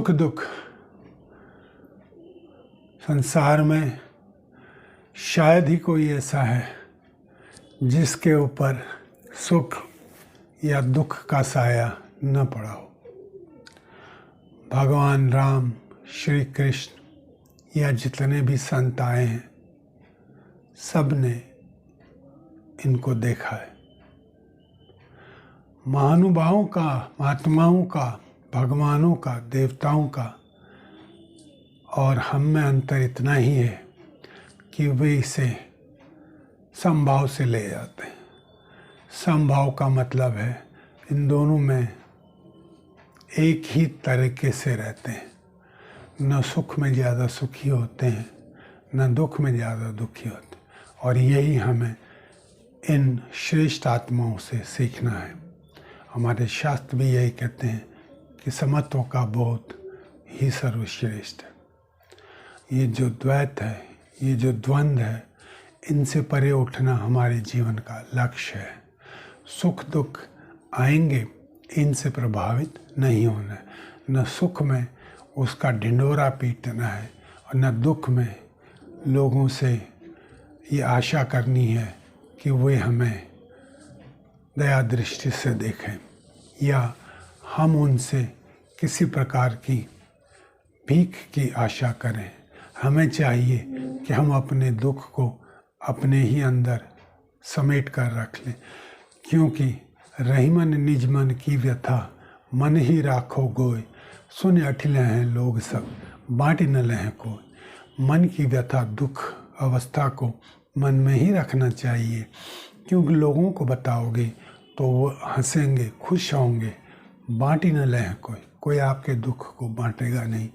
सुख दुख संसार में शायद ही कोई ऐसा है जिसके ऊपर सुख या दुख का साया न पड़ा हो। भगवान राम, श्री कृष्ण या जितने भी संत आए हैं, सब ने इनको देखा है। महानुभावों का, महात्माओं का, भगवानों का, देवताओं का, और हम में अंतर इतना ही है कि वे इसे समभाव से ले जाते हैं। समभाव का मतलब है इन दोनों में एक ही तरीके से रहते हैं, न सुख में ज़्यादा सुखी होते हैं, न दुख में ज़्यादा दुखी होते हैं। और यही हमें इन श्रेष्ठ आत्माओं से सीखना है। हमारे शास्त्र भी यही कहते हैं कि समत्व का बोध ही सर्वश्रेष्ठ है। ये जो द्वैत है, ये जो द्वंद्व है, इनसे परे उठना हमारे जीवन का लक्ष्य है। सुख दुख आएंगे, इनसे प्रभावित नहीं होना है। न सुख में उसका ढिंढोरा पीटना है और न दुख में लोगों से ये आशा करनी है कि वे हमें दया दृष्टि से देखें या हम उनसे किसी प्रकार की भीख की आशा करें। हमें चाहिए कि हम अपने दुख को अपने ही अंदर समेट कर रख लें, क्योंकि रहीमन निज मन की व्यथा मन ही राखो गोय, सुन अठिले हैं लोग सब बाँट न लें कोई। मन की व्यथा, दुख अवस्था को मन में ही रखना चाहिए, क्योंकि लोगों को बताओगे तो वो हंसेंगे, खुश होंगे। बाँट न लें कोई आपके दुख को बांटेगा नहीं,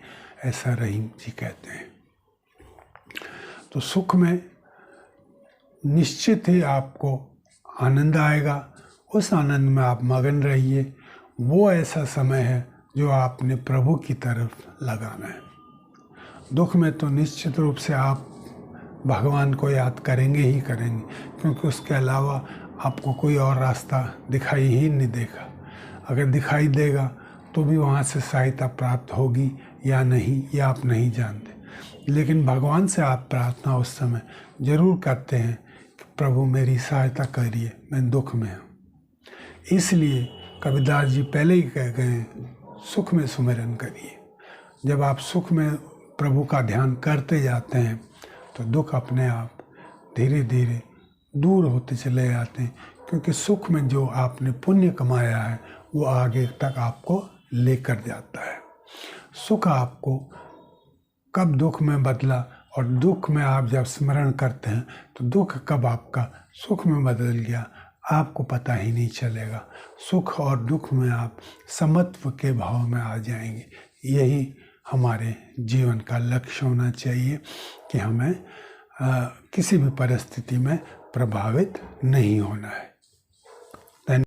ऐसा रहीम जी कहते हैं। तो सुख में निश्चित ही आपको आनंद आएगा, उस आनंद में आप मगन रहिए। वो ऐसा समय है जो आपने प्रभु की तरफ लगाना है। दुख में तो निश्चित रूप से आप भगवान को याद करेंगे ही करेंगे, क्योंकि उसके अलावा आपको कोई और रास्ता दिखाई ही नहीं देगा। अगर दिखाई देगा तो भी वहाँ से सहायता प्राप्त होगी या नहीं, या आप नहीं जानते। लेकिन भगवान से आप प्रार्थना उस समय जरूर करते हैं कि प्रभु मेरी सहायता करिए, मैं दुख में हूँ। इसलिए कबीरदास जी पहले ही कह गए, सुख में सुमिरन करिए। जब आप सुख में प्रभु का ध्यान करते जाते हैं तो दुख अपने आप धीरे धीरे दूर होते चले जाते हैं, क्योंकि सुख में जो आपने पुण्य कमाया है वो आगे तक आपको लेकर जाता है। सुख आपको कब दुख में बदला, और दुख में आप जब स्मरण करते हैं तो दुख कब आपका सुख में बदल गया, आपको पता ही नहीं चलेगा। सुख और दुख में आप समत्व के भाव में आ जाएंगे। यही हमारे जीवन का लक्ष्य होना चाहिए कि हमें किसी भी परिस्थिति में प्रभावित नहीं होना है।